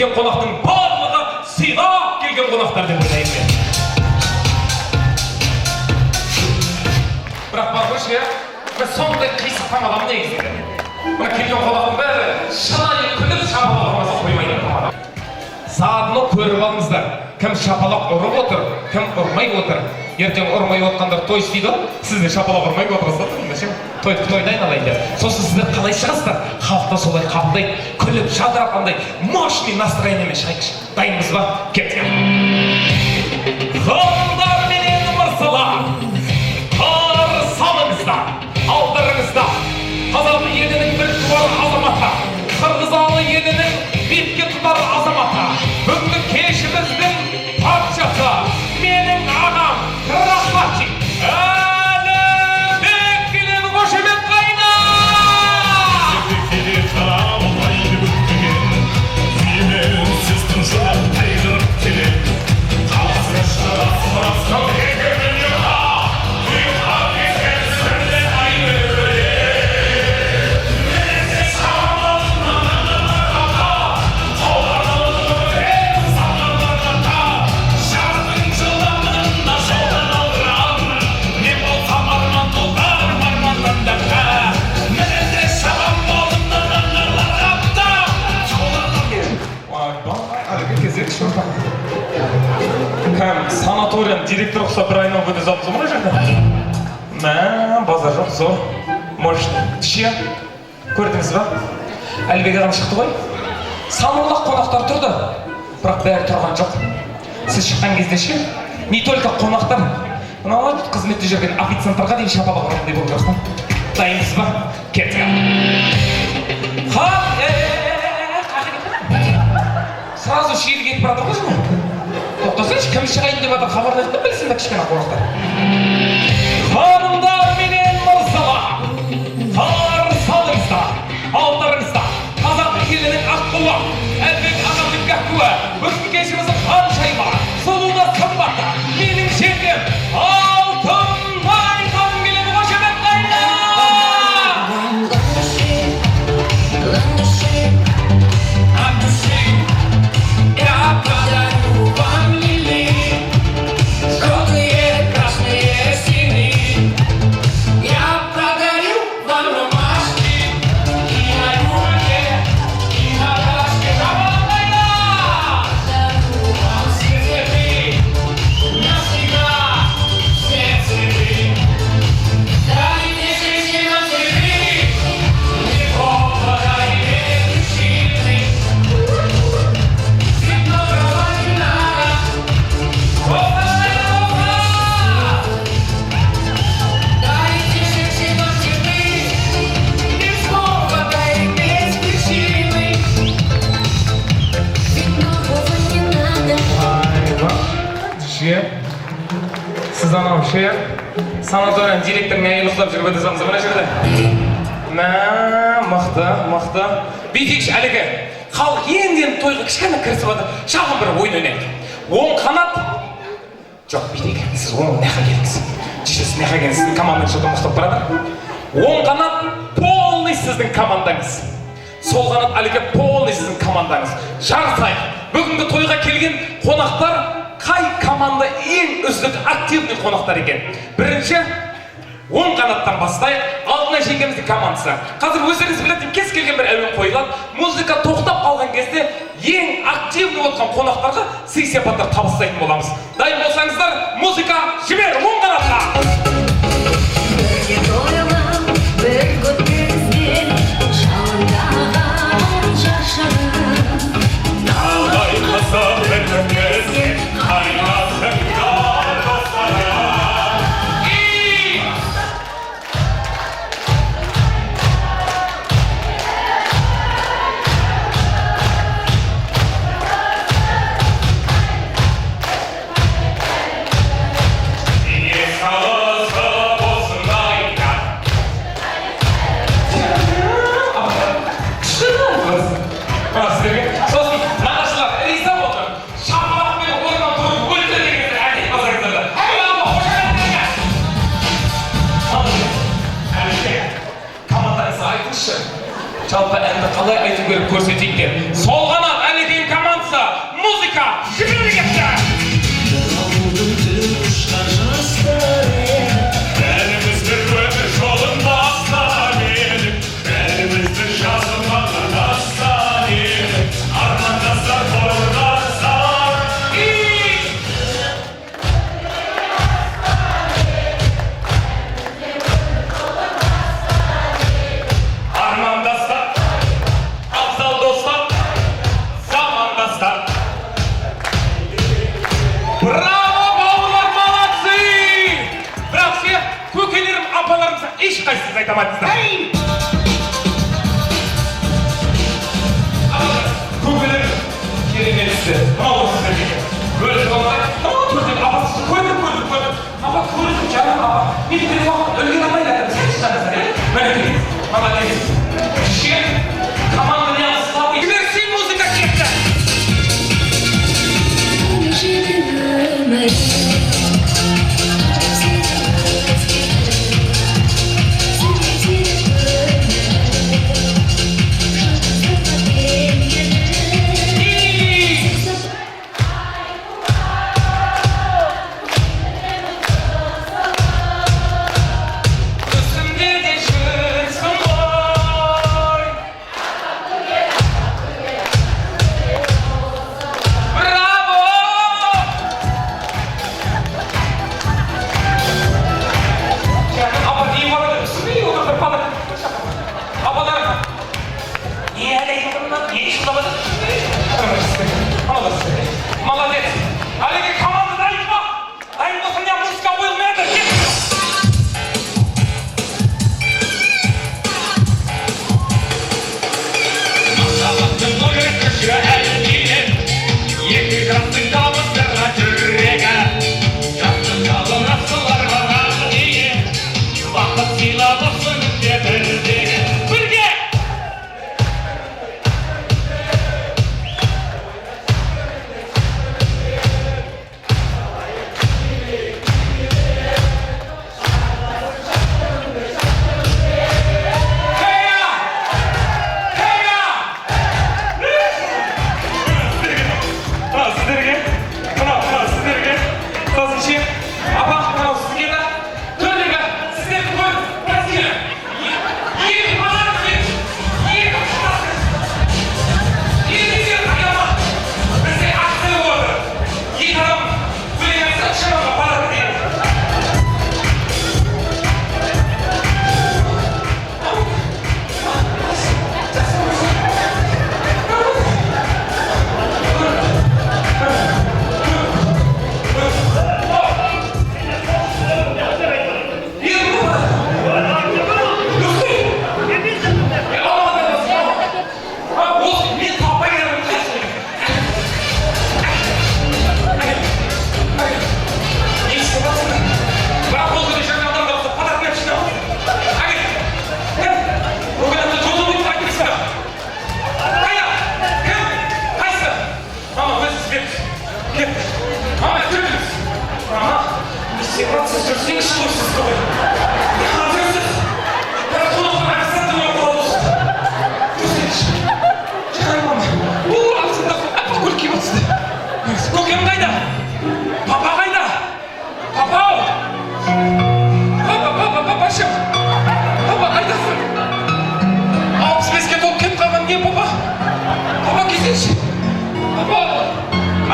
келген қонақтың барлығы сыйлап келген қонақтар деп ойлаймын мен. Бірақ бар ғой, мен сондай қисықтан адамын негізінде. Мына келген қонақтың бәрі шынайы күліп шапалақ ұрмаса қоймайды. Заодно көріп алыңыздар, кім шапалақ ұрып отыр, кім ұрмай отыр. Ертең ұрмай отқандар той істейді, сізде шапалақ ұрмай отырсыздар, тойды айналайын деп. Сосын сіздер қалай шығасыздар, халықта солай қабылдайды, күліп жадырап андай мощный настроениемен шайқыш. Дайынбыз ба? Кеттік. Ханымдар менен мырзалар, қарсы салыңыздар, алдарыңызда қазақ елінің бір туар азаматы, қырғызалы елінің бетке тұтар азаматы, бүгінгі кешіміздің патшасы, менің ағам Рахматжи Әлібек келеді, қошемет қайда! Келе қарауылайды бүктіген, сүймен сіздің жолын тайдырып келеді. Қаласы шырасқан егемен еға, үйқа кесен сізден айны өледі. Менде шамалынан қата, қоларының өтен саңылығында, шардың жыламында жолдан алдырам. Мен болсам арман толдар марманнан дәпқа, менде шабам болымнан аңғарлар қапта, жолдан әлгі кезек шұрға. Кәм, санаториян директор ұқса бір айнау көде запызы мұна жақта? Мә, базар жоқ, зор. Может, ше? Көрдіңіз ба? Әлібек ағам шықты ғой? Санаулақ қонақтар тұрды, бірақ бәрі тұрған жоқ. Сіз шыққан кезде ше? Не только қонақтар, мынау қызметте жүрген официанттарға дейін шапалақ ұрғандай болып жатқан. Дайынбыз ба? Кеттік. Сразу шиелі кетіп барады ғой жын? Тоқтасайшы, кім шығайын деп ады хабарлайды білсін да кішкена қонақтар. Ханымдар менен мырзалар, қарсы салыңыздар, алдарыңызда қазақ елінің аққуы, Әлібек ағамның гәккуі, бүгінгі кешіміздің ханшайымы, сұлу да қымбаты, менің жеңгем Алтын Майқан келеді, қошемет қайда! Сіз анау ше, санаториян директорың әйел ұстап жүріп өтесамыз, мұна жерде? Мә, мықты. Бейтекші әлігі, халық енден тойға кішкені кірісіп отыр, шағын бір ойын өнеді. Оң қанат... Жоқ, бейтек, сіз оң нәқа келіңіз. Жешесі нәқа келіңіз, сіздің команданың жылды мұқтап барады. Оң қанат полный сіздің командаңыз. Сол қанат әлігі полный сіздің командаңыз. Жарысайық, бүгінгі тойға келген қонақтар қай команда ең үздік активный қонақтар екен? Бірінші, оң қанаттан бастайық, Алтынай жеңгеміздің командасы. Қазір өздеріңіз білетін кез келген бір әуен қойылады, музыка тоқтап қалған кезде ең активный отқан қонақтарға сый-сияпаттар табыстайтын боламыз. Дайын болсаңыздар, музыка жібер, оң қанатқа! Жалпы әнді қалай айту керек көрсетейік деп. Сол қанат, әлі кейін команда саламатсыздар. Көкелер кереметсіздер. Мынау сіздерге. Өзі болмай, түрден апасы көрдік. Апа көрдік жаным апа. Мен телефон өлген алмайды. Сен шығарсың, е? Мәлеке, молодец. Шен, команда не слабый. Верси музыка кетті. Молодец! Олег, команда дайын ба? Дайын болсын, я музыка ойылмайды. Махаббаттың ойы күші әлденен, екі қаттың табыстырға жүрегі. Жастың жалын асыларға ғаны дейін, бақыт сыйламасын деп бірдегі. Бірге! Көкем қайда? Папа қайда? Папа-ау! Папашым! Папа қайдасың? 65-ке толып кетіп қалған не папа? Папа келсеңші! Папа!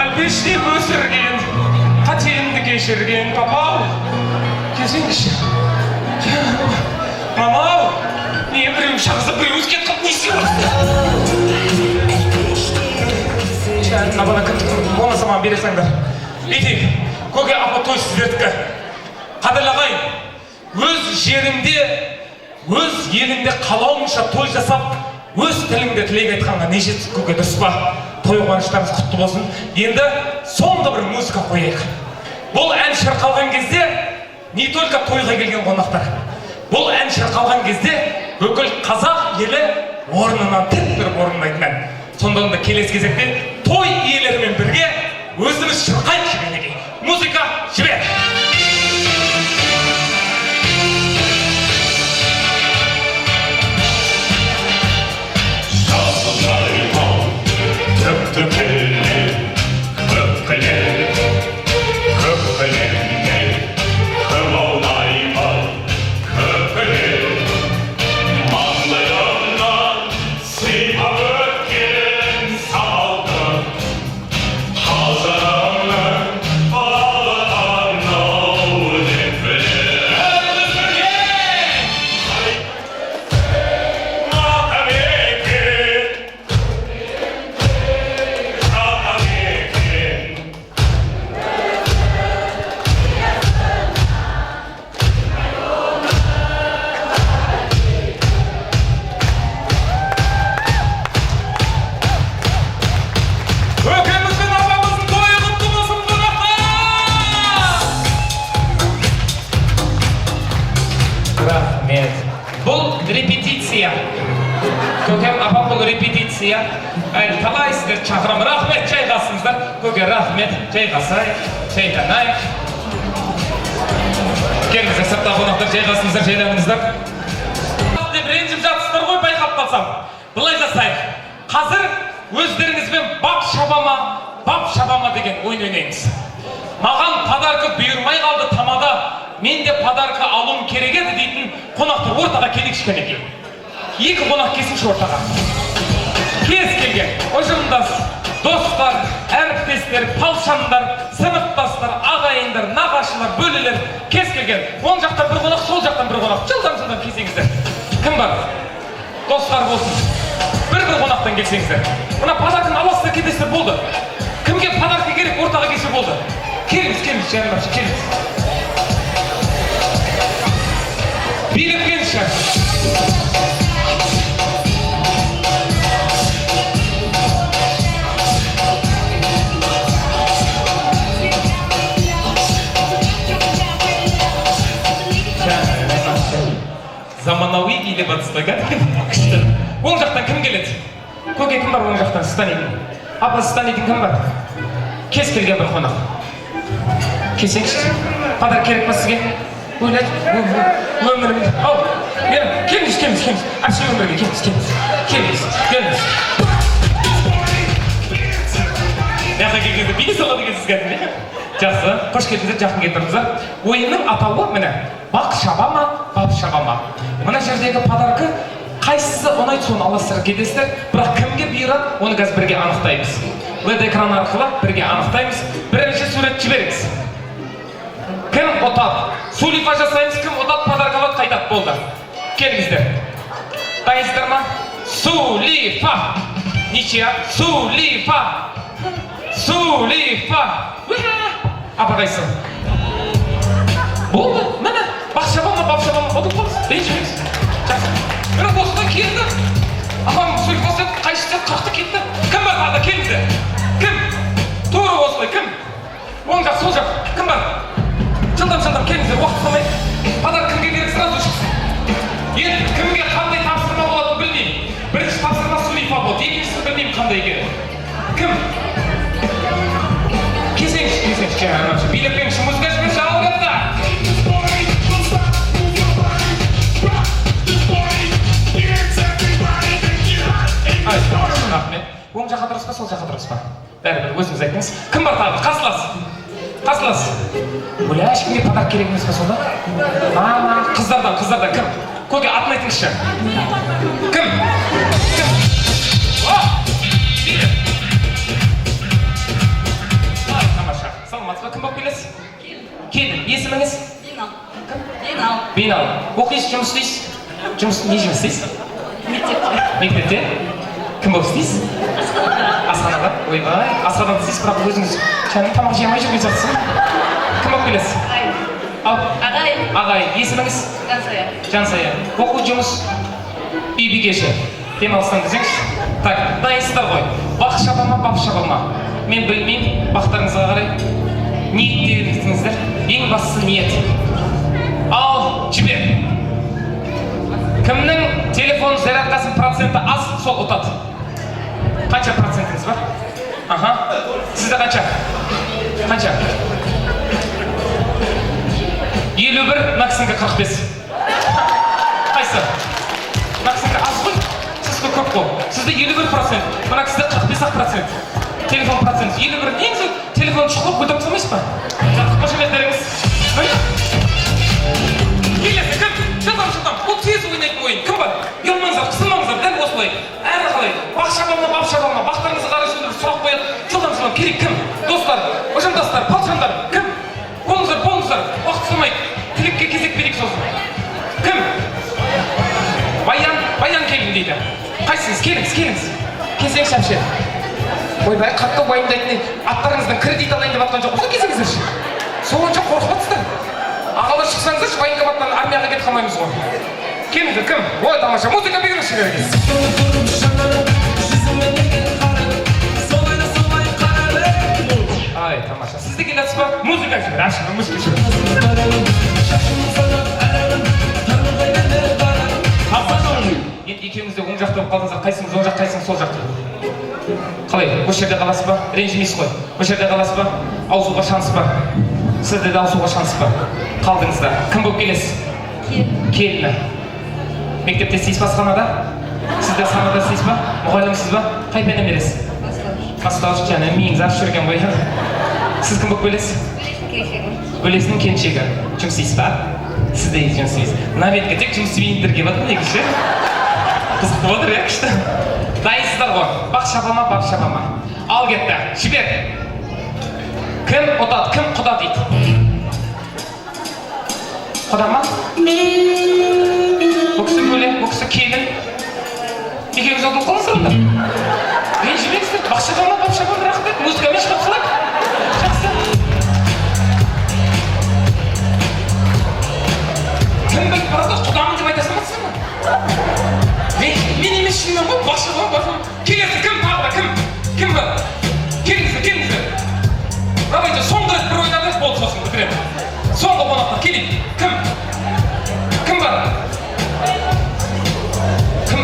Әлпештеп өсірген, қатеңді кешірген папа-ау! Келсеңші! Мама-ау! Не біреу шағызып біреу өзгет қылып не істеп отырсың? Абана болмаса маған бересіңдер. Етейік, көке апа той сіздердікі. Қадірлағайын, өз жеріңде, өз еліңде қалауынша той жасап, өз тіліңде тілек айтқанға не жетсіз көке, дұрыс па? Той қуаныштарыңыз құтты болсын. Енді соңғы бір музыка қояйық. Бұл ән шырқалған кезде не только тойға келген қонақтар. Бұл ән шырқалған кезде бүкіл қазақ елі орнынан тік-тұрып орындайтын ән. Сондан да келесі кезекте той иелерімен бірге өзіміз шырқайық мінекей. Музыка жібер! талай сіздерді шақырамын. Рахмет, жайғасыңыздар. Көке, рахмет, жайғасайық, жайғанайық. Келіңіздер, сыртта қонақтар, жайғасыңыздар, жайланыңыздар. Деп ренжіп жатсыздар ғой, байқап қалсам. Былай жасайық. Қазір өздеріңізбен бап шабама деген ойын ойнаймыз. Маған подарка бұйырмай қалды тамада, мен де подарка алуым керек еді дейтін қонақтар ортаға келейікші кәнекей. Екі қонақ келсінші ортаға. Кез келген ұжымдас, достар, әріптестер, палшандар, сыныптастар, ағайындар, нағашылар, бөлелер, кез келген. Оң жақтан бір қонақ, сол жақтан бір қонақ. Жылдам келсеңіздер. Кім бар? Достар болсын. Бір қонақтан келсеңіздер. Мына подарканы аласыздар, кетесіздер, болды. Кімге подарка керек, ортаға келсе болды. Келіңіз, жанымдаршы, келіңіз. Билеп келіңізші. Заманауи билеп атыспай күшті. Оң жақтан кім келеді? Көке, кім бар оң жақтан? Станитін. Апа, Станитін кім бар? Кез келген бір қонақ. Келсеңші. Падар керек па сізге? Ойлайды. Өмірімді. Ау, келіңіз. Әпше өмірге, келіңіз. Яқа келгенде бейне салады екенсіз кәдімде. Жақсы, қош келдіңіздер, жақын келдіңіздер. Ойынның атауы міне, бақ шабама. Мына жердегі подарка қайсысы ұнайды соны аласыздар, кетесіздер. Бірақ кімге бұйырады, оны қазір бірге анықтаймыз. LED экран арқылы бірге анықтаймыз. Бірінші сурет жіберіңіз. Кім ұтады? Сулифа жасаймыз, кім ұтады, подарка алады, қайтады, болды. Келіңіздер. Дайынсыздар ма? Сулифа. Ничия? Сулифа. Апа қайсы? Болды, міне. Бақ шабама. Ұтып қалыз. Ренжімеңіз. Жақсы. Бірақ осыдан келді. Апам Сулифасы қайшысы қақты кетті. Кім бар тағы? Келіңіздер. Кім? Тура осылай, кім? Оң жақ, сол жақ. Кім бар? Жылдам, келіңіздер, уақыт қалмай. Падар кімге керек сразу шықсын. Енді кімге қандай тапсырма болатынын білмеймін. Бірінші тапсырма Сулифа болды, екіншісін білмеймін қандай екен. Кім? Келсеңші, билеп келіңші, музыка жіберші, ауыратта. Рахмет. Оң жаққа дұрыс па, сол жаққа дұрыс па? Бәрібір өзіңіз айтыңыз. Кім бар тағы? Қарсылас. Бля, ешкімге подарка керек емес пе сонда? Қыздардан кім? Көке, атын айтыңызшы. Кім? Тамаша. Саламатсыз ба, кім болып келесіз? Келдім. Есіміңіз? Бинал. Оқисыз, жұмыс істейсіз? Не жұмыс істейсіз? Мектепте? Кім болып істейсіз? Асханада? Ойбай, асханада істейсіз, бірақ өзіңіз тамақ жемай жүрген жатсыз. Кім болып келесіз? Ағай. Есіміңіз? Жансая. Оқу, жұмыс, үй бикеші. Демалыстан десеңізші. Так, дайынсыздар ғой. Бақ шабама. Мен білмеймін, бақтарыңызға қарай. Ниеттеріңіздер. Ең бастысы ниет. Ал, жібер. Кімнің телефон зарядкасының проценті аз, сол ұтады. Қанша процентіңіз бар? Сізде қанша? 51, Максимге 45. Қайсы? Максимге аз ғой? Сізге көп қой. Сізде 51%, мына кісіде 45%. Телефон процент. 51 негізі телефон шұқылып көтіп тұрмайсыз ба? Қошеметтеріңіз. Келесі, кім? Жылдам. Бұл тез ойнайтын ойын. Кім бар? Ұялмаңыздар, қысылмаңыздар, дәл осылай. Әрі қалай. Бақ шабама. Бақтарыңызға қарай сөйлеп сұрақ қояды. Жылдам. Керек кім? Достар, ұжымдастар, палшандар. Кім? Болыңыздар. Уақыт қылмайды. Тілекке кезек берейік сосын. Кім? Баян келін дейді. Қайсыңыз? Келіңіз. Келсеңші әпше. Ойбай, қатты уайымдайтын аттарыңыздан кредит алайын деп атқан жоқ қой, кезіңіздерші. Соғанша қорқытпатсыздар. Ағалар шықсаңыздаршы, уайымдап аттан армияға кетіп қалмаймыз ғой. Келіңіздер, кім? Ой, тамаша, музыка беріңізші керекіз. Ай, тамаша, сізде келесіз ба? Музыка жібер, ашыңа музыка жібер. Енді екеумізде оң жақта болып қалдыңыздар, қайсыңыз оң жақ, қайсыңыз сол жақта? bu жерде қаласыз ба? Ренжімейсіз ғой. Bu жерде қаласыз ба? Ауысуға шанс бар. Сізде де ауысуға шанс бар. Қалдыңыздар. Кім болып келесіз? Келіні. Мектепте істейсіз ба асханада? Сіз де асханада істейсіз ба? Мұғалімсіз ба? Қай пәннен бересіз? Бастауыш және миыңыз ашып жүрген ғой. Сіз кім болып келесіз? Бөлесінің келіншегі. Жұмыс істейсіз ба? Сіз де жұмыс істейсіз. Наметке тек жұмыс істемейіндер келіп жатыр негізі. Қызықты отыр, иә, күшті. Дайынсыздар ғой. Бақ шабама, бақ шабама. Ал кетті. Жібер. Кім ұтады, кім құда дейді? Құда ма? Бұл кісі бөле, бұл кісі келін. Екеуіңіз отып қалыңыздар онда. Ренжімеңіздер. Бақ шабама, бақ шабама, рахмет. Музыкамен шығып қалайық. Жақсы. Кім біліп барады, құдамын деп айтасың ба сен? Мен емес шынымен ғой, бақшаға басым. Келесі кім тағы да, кім? Кім бар? Келіңіздер. Давайте, соңғы рет бір ойнадыңыз, болды сосын бітіремін. Соңғы қонаққа келейік. Кім? Кім бар? Кім?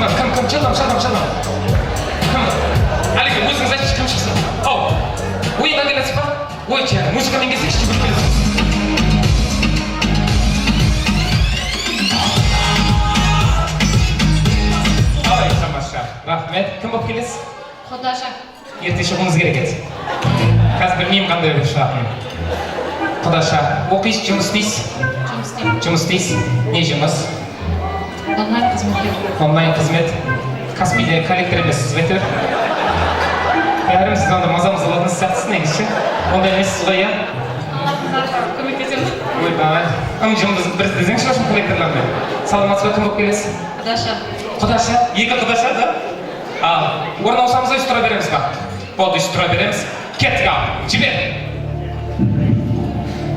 Жылдам. Кім? Әлеге, өзіңіз айтшы, кім шықсын? Ау, ойынға келесіз ба? Ой, жаңа, музыкамен келсекші бір келесіз. Рахмет. Кім болып келесіз? Құдаша. Ерте шығуыңыз керек еді. Қазір білмеймін қандай болып шығатынын. Құдаша. Оқисыз, жұмыс істейсіз? Жұмыс істейсіз. Не жұмыс? Онлайн қызмет. Онлайн қызмет. Каспийде коллектор емессіз бе әйтеуір? Бәрім сіз онда мазамыз алатын сияқтысыз негізі. Онда емессіз ғой, иә? Көмектесеміз. Ой, давай. Жұмысты бір іздесеңші ашын коллекторлармен. Саламатсыз ба, кім болып келесіз? Құдаша. Құдаша? Екі құдаша, да? Орын аусамыз өз тұра береміз ба? Болды, өз тұра береміз. Кеттік ал, жібер.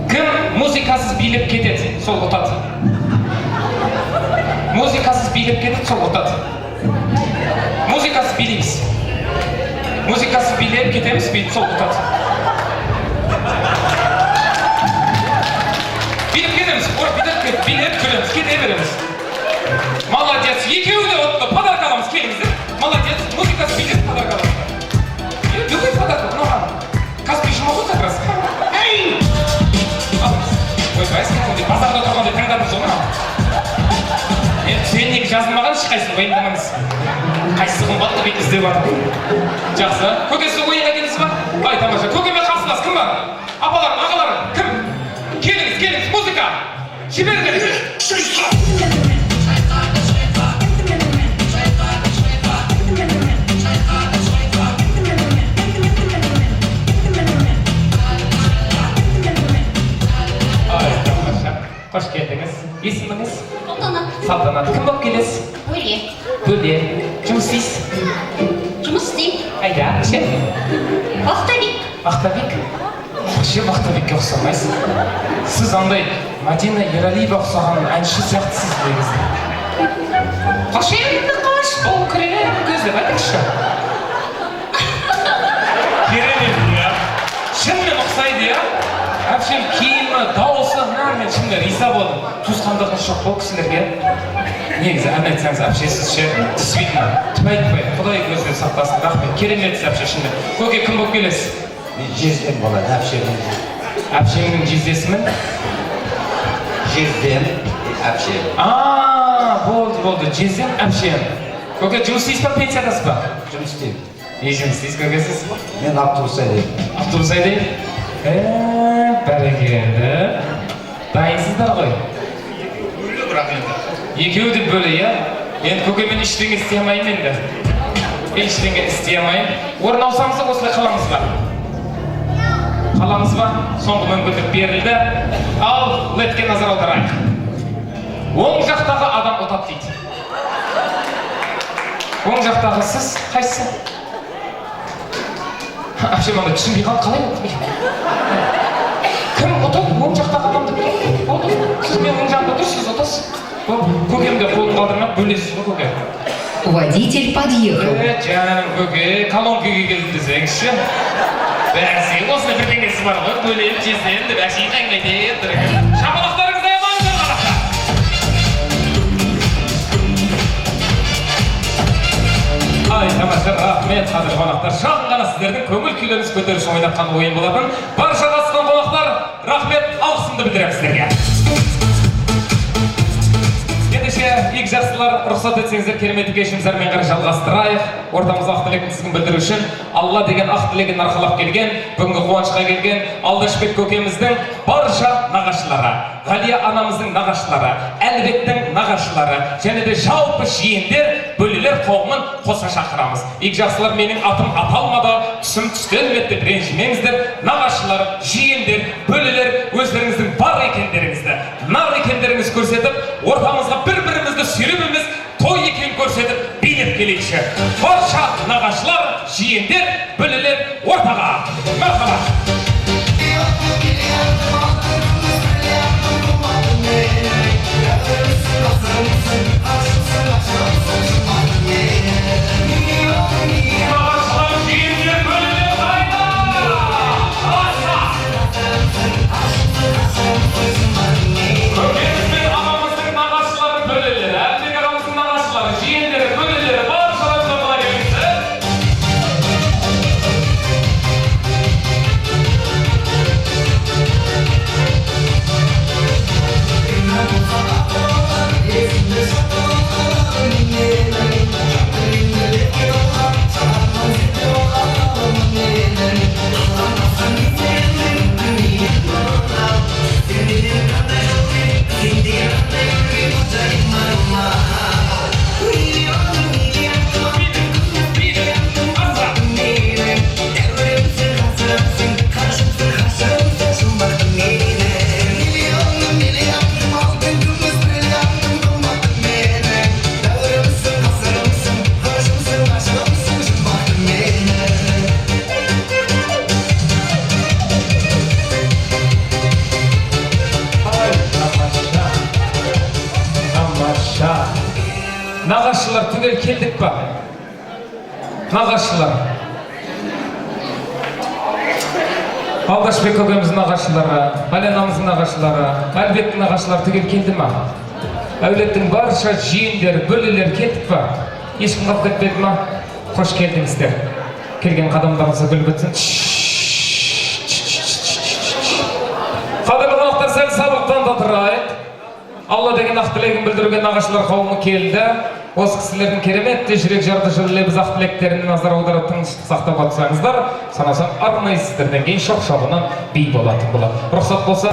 Кім музыкасыз билеп кетеді, сол ұтады. Музыкасыз билеп кетеді, сол ұтады. Музыкасыз билейміз. Музыкасыз билеп кетеміз, сол ұтады. Билеп кетеміз, билеп күлеміз, кете береміз. Молодец, екеуі де отты, подарка аламыз, келіңіздер. Молодец, музыкасы билеп подарка аламыз. Любой подарка, мынаған. Каспий жұма ғой как раз. Ойбай, сен базарда тұрғанда таңдадыңыз оны. Сен неге жазылмаған ешқайсысы ойындамаңыз. Қайсысы қымбатты бет іздеп жатыр. Жақсы. Көкесі ойынға келесіз ба? Ай, тамаша. Көкемен қарсылас кім бар? Апаларым, ағаларым, кім? Келіңіз, музыка. Жіберіңіздер. Қош келдіңіз. Есіміңіз? Салтанат. Кім болып келесіз? Бөле. Жұмыс істейсіз? Жұмыс істеймін. Қайда? Ше? Вахтабек. Вахтабек? Ше Вахтабекке ұқсамайсыз. Сіз андай Мадина Ералиева ұқсаған әнші сияқтысыз негізі. Қош енді қош. Ол күрелер көздеп айтыңызшы. Керемет, иә. Шынымен ұқсайды, иә? Әпшем киімі, дауысы, мен шынында риза болдым. Туысқандығыңыз жоқ бұл кісілерге. Негізі ән айтсаңыз әпшесіз ше, действительно, тіпай, Құдай көзінен сақтасын, рахмет, кереметсіз әпше шынымен. Көке кім болып келесіз? Мен жездем болады, әпшемнің. Әпшемнің жездесімін? Жездем, әпшем. Болды, жездем, әпшем. Көке жұмыс істейсіз ба, пенсиядасыз ба? Жұмыс істеймін. Не жұмыс істейсіз көкесіз? Мен автобус айдаймын. Автобус айдаймын? Бәрекелді. Дайынсыздар ғой? Бөлі бірақ енді. Екеуі де бөлі, иә? Енді көкемен ештеңе істей алмаймын енді. Ештеңе істей алмаймын. Орын аусамыз осылай қаламыз ба? Қаламыз ба? Соңғы мүмкіндік берілді. Ал, летке назар аударайық. Оң жақтағы адам ұтады дейді. Оң жақтағы сіз қайсысы? Әпшем анда түсінбей қалды, қалай болды? Кім ұтады? Оң жақтағы адамды болды. Сіз мен оң жағында тұрсыз, ұтасыз. Көкемде қолын қалдырмақ, бөлесіз ғой көке. Водитель подъехал. Жаным көке, колонкеге келді десеңізші. Бәсе, осыны бірдеңесі бар ғой, бөлем, жесем деп әшейін әңгімейді. Шапалақтарыңызды аямаңыздар қалақта. тамаша, рахмет, қазір қонақтар. Шағын ғана сіздердің көңіл күйлеріңіз көтеріш ойнатқан ойын болатын. Барша қатысқан қонақтар, рахмет, алғысымды білдіремін сіздерге. Ендеше, игі жақсылар, рұқсат етсеңіздер керемет кешімізді әрмен қарай жалғастырайық. Ортамызда ақ тілектің сіздің білдіру үшін Алла деген ақ тілегін арқалап келген, бүгінгі қуанышқа келген Алдашбек көкеміздің барша нағашылары, Ғалия анамыздың нағашылары, Әлібектің нағашылары, және де жалпы жиендер, бөлелер қауымын қоса шақырамыз. Игі жақсылар, менің атым аталмады, түсім түстелмеді деп ренжімеңіздер. Нағашылар, жиендер, бөлелер өздеріңіздің бар екендеріңізді, нар екендеріңізді көрсетіп, ортамызға бір-бірімізді сүйреп емес, той екенін көрсетіп билеп келейікші. Барша нағашылар, жиендер, бөлелер ортаға. Мәрхабат. Nağaşçılar tügel keldik ba? Nağaşçılar. Aldaşbek kökemizin nağaşçıları, Alenamızın nağaşçıları, Albek'in nağaşçıları tügel keldi ma? Әулеттің барша жиендер, бөлелер келдік ба? Ешкім қалып кетпеді ма? Қош келдіңіздер. Келген қадамдарыңызға гүл бітсін. Қадірлі қонақтар, сәл сабақтан да тұрайық. Алла деген ақ тілегін білдірген нағашылар қауымы келді. Осы кісілердің кереметті жүрек жарды жылы лебіз ақ тілектерін назар аударып тыныштық сақтап отырсаңыздар, санасам арнайы сіздерден кейін шоқ-шоғынан би болатын болады. Рұқсат болса.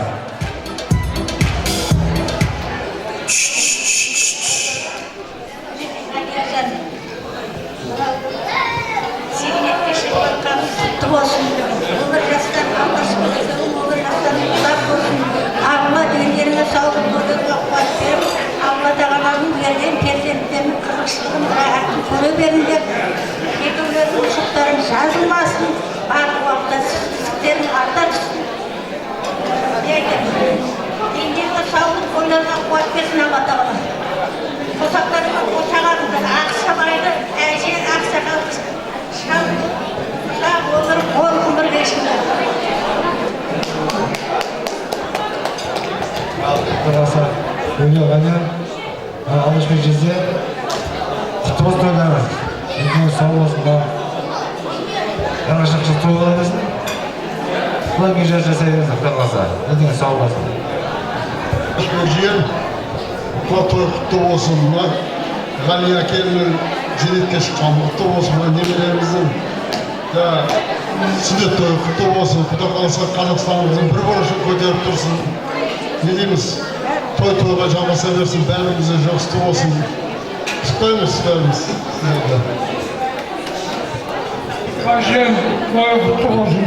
Көре беріңдер, екеулердің ұшықтарын жазылмасын, барлық уақытта сіздердің арта түссін. Ендегі саулық ойларға қуат берсін Алла тағала. Қосақтарыма қосағанды, ақсабайды, әже ақсақалды, шақ өмір, қол ғұмыр берсіңдер. Қараса, ойлағаны, Алдашбек жезде құтты болсын тойлары. Екеуі сау болсын да. Жаңа шықшы той болсын. Бұлай мен жасай берсін, құтты қалса. Екеуі сау болсын. Алдашбек жиен, той құтты болсын. Ғалия келіннің зейнетке шыққан құтты болсын. Немелеріміздің сүндет той құтты болсын. Құтты қалса Қазақстанымыздың бір бұрышын көтеріп тұрсын. Не дейміз? Той-тойға жалғаса берсін, бәрімізде жақсы болсын. Құттықтаймыз бәріміз. Қажен, той құтты болсын.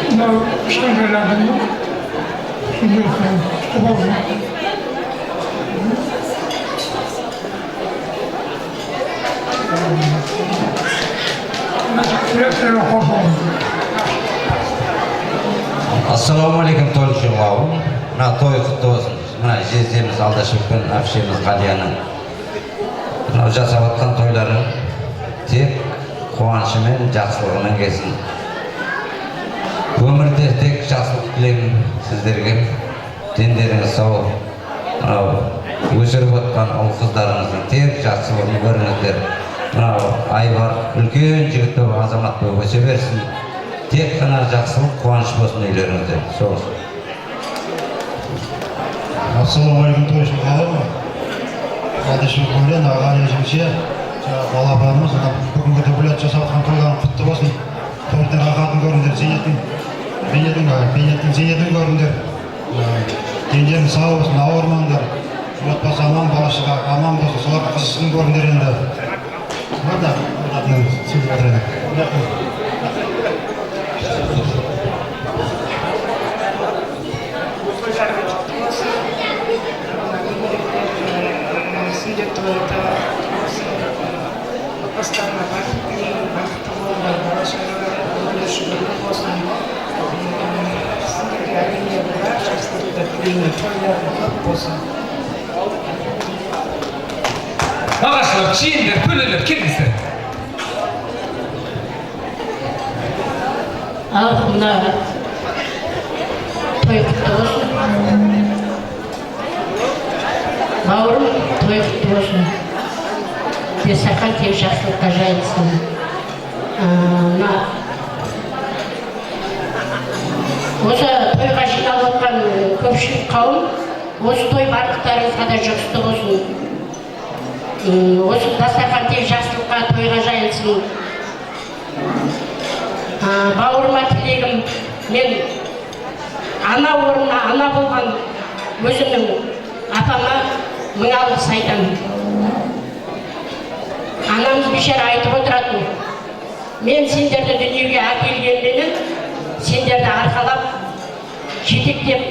Мынау кішкентайлардың сүндеттің құтты болсын. Тілектері қош болсын. Ассалаумалейкум тойлышым қауым. Мына той құтты болсын. Мына жездеміз Алдашбек пен әпшеміз Ғалияның мынау жасап жатқан тойлары тек қуанышымен, жақсылығымен келсін. Өмірде тек жақсылық тілеймін сіздерге. Дендеріңіз сау. Мынау өсіріп отқан ұл қыздарыңыздың тек жақсылығын көріңіздер. Мынау Айбар үлкен жігіт болып азамат болып өсе берсін. Тек қана жақсылық, қуаныш болсын үйлеріңізде. Сол. Ассалаумағалейкум, тойшыл қаламы? Алдышым көрген, аға режимше, балапанымыз, бүгінгі дублят жасатқан тойларын құтты болсын. Тойдың рахатын көріңдер, бейнеттің зейнетін көріңдер. Дендерің сау болсын, ауырмаңдар. Отбасы аман, балашыға аман болсын, солар қызысын көріңдер енді. Мырда, сөз отырады. Сендер тойда отбасыларына бақыт тілеймін, бақытты болыңдар, бала-шағалар шүбірлі болсын. Сендерге әлемде бар жақсылықты тілеймін, тойларың көп болсын. Нағашылар, жиендер, бөлелер, келіңіздер. Ал мына той құтты болсын. Бауырым той құтты болсын. Бесақан тек жақсылыққа жайылсын. Осы тойға жиналып отқан көпшілік қауым, осы той барлықтарыңызға да жұғысты болсын. Осы дастархан тек жақсылыққа, тойға жайылсын. Бауырыма тілегім, мен ана орнына ана болған өзімнің апама мың алғыс айтамын. Анамыз бейшара айтып отыратын, мен сендерді дүниеге әкелгенменен, сендерді арқалап, жетектеп,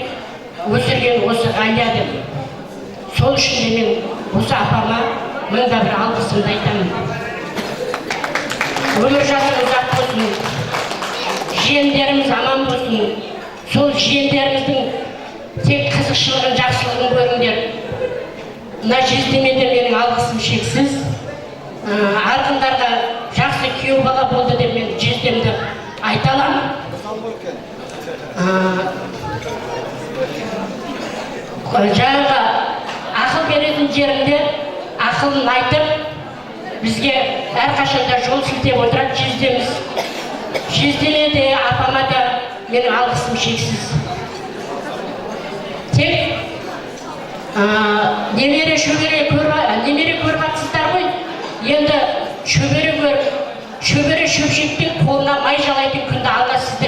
өсірген осы Ғалия деп. Сол үшін де мен осы апама мыңда бір алғысымды айтамын. Өмір жасы ұзақ болсын, жиендеріміз аман болсын. Сол жиендеріміздің тек қызықшылығын, жақсылығын көріңдер. Мына жездемеде менің алғысым шексіз. Арқындарға жақсы күйеу бала болды деп мен жездемді айта аламын. Жаңағы ақыл беретін жерінде ақылын айтып, бізге әрқашанда жол сілтеп отырады жездеміз. Жездеме де, апама да менің алғысым шексіз. Тек немере көріп атсыздар ғой. Енді шөбере шөпшектен қолына май жалайтын күнді аласыздар.